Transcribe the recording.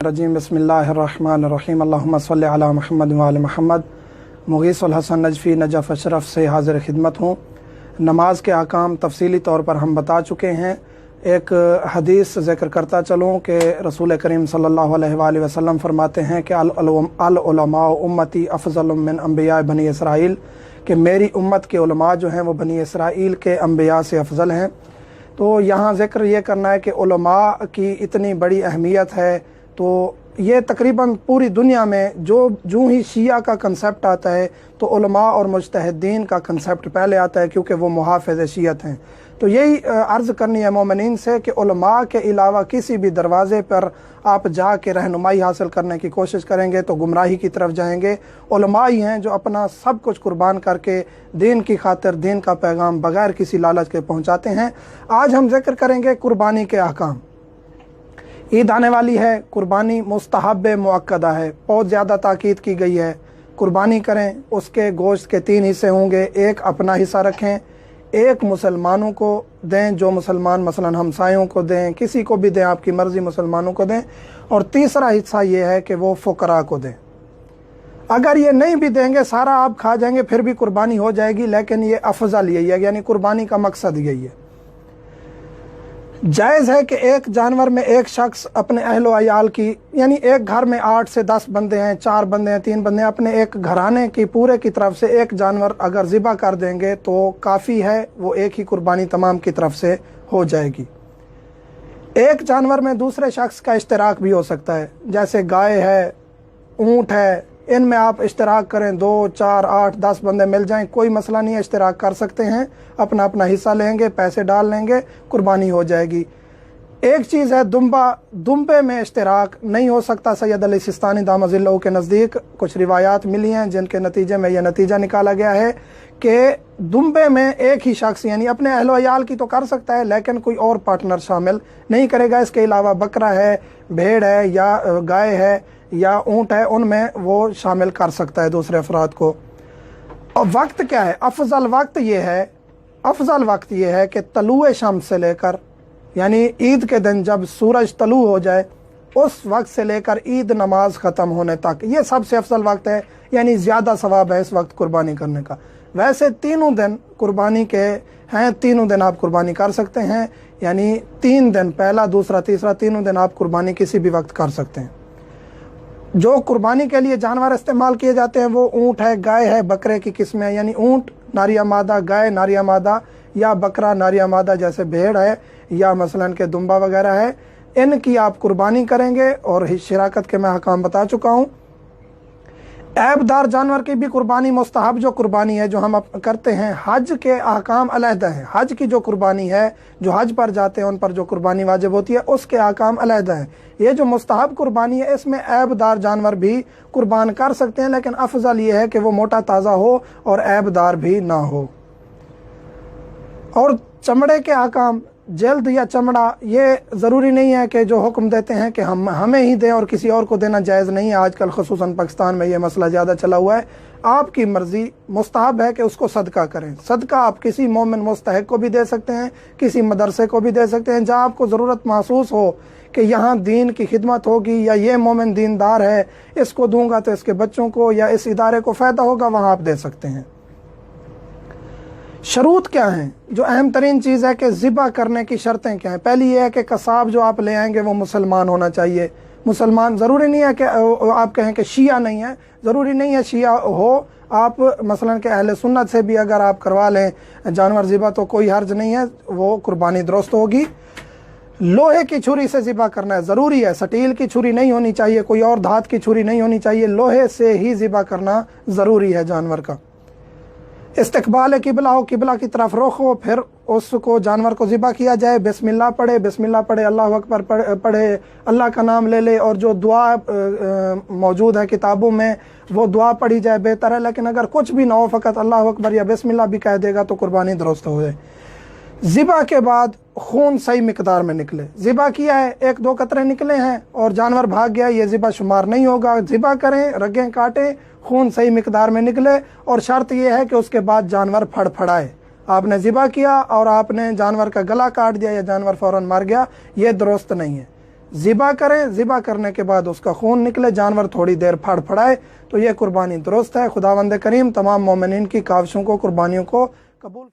रजीम बिस्मिल्लाहिर्रहमानिर्रहीम अल्लाहुम्मा सल्लि अला मुहम्मद व आले मुहम्मद। मुगीसुल हसन नजफ़ी नजफ़ अशरफ से हाज़िर खिदमत हूँ। नमाज के अहकाम तफसीली तौर पर हम बता चुके हैं। एक हदीस ज़िक्र करता चलूँ कि रसूल करीम सल्लल्लाहु अलैहि वसल्लम फरमाते हैं कि अल उलमा उम्मती अफ़ज़ल मिन अंबिया बनी इसराइल, कि मेरी उम्मत के उलमा जो हैं वो बनी इसराइल के अंबिया से अफजल हैं। तो यहाँ ज़िक्र ये करना है कि उलमा की इतनी बड़ी अहमियत है। तो ये तकरीबन पूरी दुनिया में जो ही शिया का कंसेप्ट आता है तो उलमा और मुज्तहिदीन का कंसेप्ट पहले आता है, क्योंकि वो मुहाफ़िज़ शियत हैं। तो यही अर्ज़ करनी है मोमिनीन से कि उलमा के अलावा किसी भी दरवाज़े पर आप जा के रहनुमाई हासिल करने की कोशिश करेंगे तो गुमराही की तरफ जाएंगे। उलमा ही हैं जो अपना सब कुछ कुर्बान करके दीन की खातिर दीन का पैगाम बग़ैर किसी लालच के पहुँचाते हैं। आज हम जिक्र करेंगे कुर्बानी के अहकाम। ईद आने वाली है, कुर्बानी मुस्तहब मुअक्कदा है, बहुत ज़्यादा ताकीद की गई है। कुर्बानी करें, उसके गोश्त के 3 हिस्से होंगे। एक अपना हिस्सा रखें, एक मुसलमानों को दें, जो मुसलमान मसलन हमसायों को दें, किसी को भी दें, आपकी मर्ज़ी, मुसलमानों को दें। और तीसरा हिस्सा ये है कि वो फ़ुकरा को दें। अगर ये नहीं भी देंगे, सारा आप खा जाएंगे, फिर भी कुर्बानी हो जाएगी, लेकिन ये अफजल यही है, यानी कुर्बानी का मकसद यही है। जायज़ है कि एक जानवर में एक शख्स अपने अहलो अयाल की, यानी एक घर में 8 से 10 बंदे हैं, 4 बंदे हैं, 3 बंदे हैं, अपने एक घराने की पूरे की तरफ से एक जानवर अगर ज़िबा कर देंगे तो काफ़ी है, वो एक ही कुर्बानी तमाम की तरफ से हो जाएगी। एक जानवर में दूसरे शख्स का इश्तराक भी हो सकता है, जैसे गाय है, ऊँट है, इनमें आप इश्तराक करें, 2, 4, 8, 10 बंदे मिल जाएं, कोई मसला नहीं है, इश्तराक कर सकते हैं, अपना अपना हिस्सा लेंगे, पैसे डाल लेंगे, कुर्बानी हो जाएगी। एक चीज़ है दुम्बे में इश्तराक नहीं हो सकता। सैयद अली सिस्तानी दामजिल्लहु के नज़दीक कुछ रिवायात मिली हैं जिनके नतीजे में यह नतीजा निकाला गया है कि दुम्बे में एक ही शख्स, यानी अपने अहलो अयाल की तो कर सकता है, लेकिन कोई और पार्टनर शामिल नहीं करेगा। इसके अलावा बकरा है, भेड़ है, या गाय है, या ऊँट है, उनमें वो शामिल कर सकता है दूसरे अफराद को। और वक्त क्या है? अफजल वक्त ये है कि तलुए शम्स से लेकर, यानी ईद के दिन जब सूरज तलू हो जाए, उस वक्त से लेकर ईद नमाज ख़त्म होने तक, ये सबसे अफजल वक्त है, यानी ज़्यादा सवाब है इस वक्त कुर्बानी करने का। वैसे तीनों दिन कुर्बानी के हैं, तीनों दिन आप कुर्बानी कर सकते हैं, यानी 3 दिन, पहला, दूसरा, तीसरा, तीनों दिन आप कुर्बानी किसी भी वक्त कर सकते हैं। जो कुर्बानी के लिए जानवर इस्तेमाल किए जाते हैं वो ऊँट है, गाय है, बकरे की किस्में, यानी ऊँट नारिया मादा, गाय नारिया मादा, या बकरा नारिया मादा जैसे भेड़ है, या मसलन के दुम्बा वगैरह है, इनकी आप कुर्बानी करेंगे। और शिराकत के मैं अहकाम बता चुका हूँ। ऐबदार जानवर की भी कुर्बानी मुस्तहब जो कुर्बानी है जो हम करते हैं। हज के अहकाम अलहदा हैं। हज की जो कुर्बानी है, जो हज पर जाते हैं उन पर जो कुर्बानी वाजिब होती है, उसके अहकाम अलहदा हैं। ये जो मुस्तहब कुर्बानी है, इसमें ऐबदार जानवर भी कुर्बान कर सकते हैं, लेकिन अफजल ये है कि वो मोटा ताज़ा हो और ऐबदार भी ना हो। और चमड़े के अहकाम, जल्द या चमड़ा, ये ज़रूरी नहीं है कि जो हुक्म देते हैं कि हमें ही दें और किसी और को देना जायज़ नहीं है। आजकल ख़ुसूसन पाकिस्तान में ये मसला ज़्यादा चला हुआ है। आपकी मर्ज़ी, मुस्तहब है कि उसको सदका करें। सदका आप किसी मोमिन मुस्तहिक को भी दे सकते हैं, किसी मदरसे को भी दे सकते हैं, जहाँ आपको ज़रूरत महसूस हो कि यहाँ दीन की खिदमत होगी, या ये मोमिन दीनदार है, इसको दूंगा तो इसके बच्चों को या इस इदारे को फ़ायदा होगा, वहाँ आप दे सकते हैं। शरूत क्या हैं? जो अहम तरीन चीज़ है कि ज़िबा करने की शर्तें क्या हैं? पहली ये है कि कसाब जो आप ले आएंगे वो मुसलमान होना चाहिए। मुसलमान, ज़रूरी नहीं है कि आप कहें कि शिया नहीं है, ज़रूरी नहीं है शिया हो। आप मसलन के अहले सुन्नत से भी अगर आप करवा लें जानवर ज़िबा तो कोई हर्ज नहीं है, वो कुर्बानी दुरुस्त होगी। लोहे की छुरी से ज़िबा करना है, ज़रूरी है। स्टील की छुरी नहीं होनी चाहिए, कोई और धात की छुरी नहीं होनी चाहिए, लोहे से ही ज़िबा करना ज़रूरी है जानवर का। इस्तकबाल किबला हो, किबला की तरफ रुख हो, फिर उसको जानवर को ज़िबा किया जाए। बिस्मिल्लाह पढ़े, अल्लाह अकबर पढ़े, अल्लाह का नाम ले ले, और जो दुआ मौजूद है किताबों में वो दुआ पढ़ी जाए, बेहतर है। लेकिन अगर कुछ भी ना हो, फ़कत अल्लाह अकबर या बिस्मिल्लाह भी कह देगा तो कुर्बानी दुरुस्त हो जाए। ज़िबा के बाद खून सही मिकदार में निकले। ज़िबा किया है, 1-2 कतरे निकले हैं और जानवर भाग गया, ये ज़िबा शुमार नहीं होगा। ज़िबा करें, रगें काटें, खून सही मिकदार में निकले, और शर्त यह है कि उसके बाद जानवर फड़फड़ाए। आपने ज़िबा किया और आपने जानवर का गला काट दिया या जानवर फ़ौरन मर गया, ये दुरुस्त नहीं है। ذبح کریں، ذبح کرنے کے بعد اس کا خون نکلے، جانور تھوڑی دیر پھڑ پھڑائے تو یہ قربانی درست ہے۔ خداوند کریم تمام مومنین کی کاوشوں کو، قربانیوں کو قبول